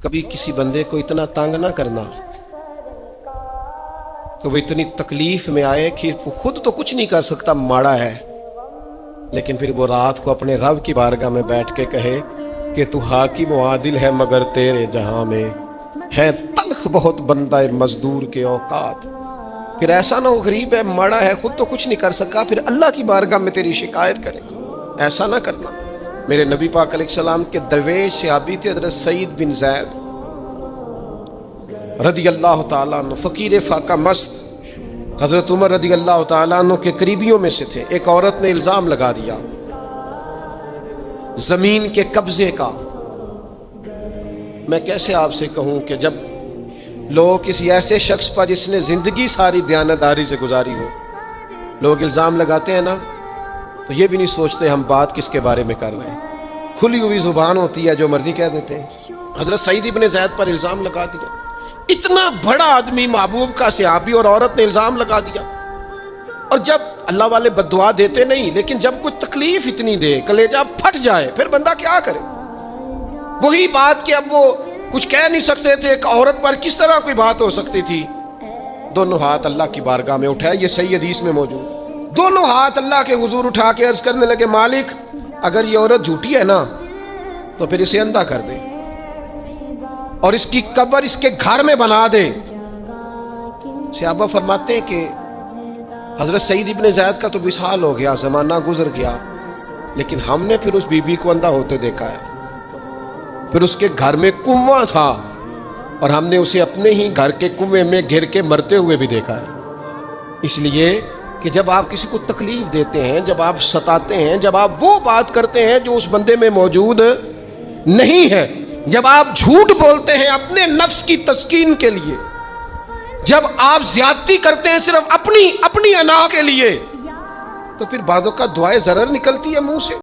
کبھی کسی بندے کو اتنا تنگ نہ کرنا کہ وہ اتنی تکلیف میں آئے کہ وہ خود تو کچھ نہیں کر سکتا، ماڑا ہے، لیکن پھر وہ رات کو اپنے رب کی بارگاہ میں بیٹھ کے کہے کہ تو حاکم و عادل ہے مگر تیرے جہاں میں ہے تلخ بہت بندہ مزدور کے اوقات۔ پھر ایسا نہ ہو غریب ہے، ماڑا ہے، خود تو کچھ نہیں کر سکا، پھر اللہ کی بارگاہ میں تیری شکایت کرے۔ ایسا نہ کرنا۔ میرے نبی پاک علیہ السلام کے درویش صحابی تھے حضرت سعید بن زید رضی اللہ تعالیٰ عنہ، فقیر فاقہ مست، حضرت عمر رضی اللہ تعالیٰ عنہ کے قریبیوں میں سے تھے۔ ایک عورت نے الزام لگا دیا زمین کے قبضے کا۔ میں کیسے آپ سے کہوں کہ جب لوگ کسی ایسے شخص پر جس نے زندگی ساری دیانتداری سے گزاری ہو، لوگ الزام لگاتے ہیں نا، تو یہ بھی نہیں سوچتے ہم بات کس کے بارے میں کر رہے ہیں، کھلی ہوئی زبان ہوتی ہے، جو مرضی کہہ دیتے ہیں۔ حضرت سعید بن زید پر الزام لگا دیا، اتنا بڑا آدمی، محبوب کا صحابی، اور عورت نے الزام لگا دیا۔ اور جب اللہ والے بد دعا دیتے نہیں، لیکن جب کوئی تکلیف اتنی دے، کلیجہ پھٹ جائے، پھر بندہ کیا کرے؟ وہی بات کہ اب وہ کچھ کہہ نہیں سکتے تھے، ایک عورت پر کس طرح کوئی بات ہو سکتی تھی؟ دونوں ہاتھ اللہ کی بارگاہ میں اٹھائے، یہ صحیح حدیث میں موجود، دونوں ہاتھ اللہ کے حضور اٹھا کے عرض کرنے لگے، مالک اگر یہ عورت جھوٹی ہے نا تو پھر اسے اندھا کر دے اور اس کی قبر اس کے گھر میں بنا دے۔ صحابہ فرماتے ہیں کہ حضرت سعید بن زید کا تو وصال ہو گیا، زمانہ گزر گیا، لیکن ہم نے پھر اس بی بی کو اندھا ہوتے دیکھا ہے۔ پھر اس کے گھر میں کنواں تھا اور ہم نے اسے اپنے ہی گھر کے کنویں میں گر کے مرتے ہوئے بھی دیکھا ہے۔ اس لیے کہ جب آپ کسی کو تکلیف دیتے ہیں، جب آپ ستاتے ہیں، جب آپ وہ بات کرتے ہیں جو اس بندے میں موجود نہیں ہے، جب آپ جھوٹ بولتے ہیں اپنے نفس کی تسکین کے لیے، جب آپ زیادتی کرتے ہیں صرف اپنی انا کے لیے، تو پھر بعضوں کا دعائے ضرر نکلتی ہے منہ سے۔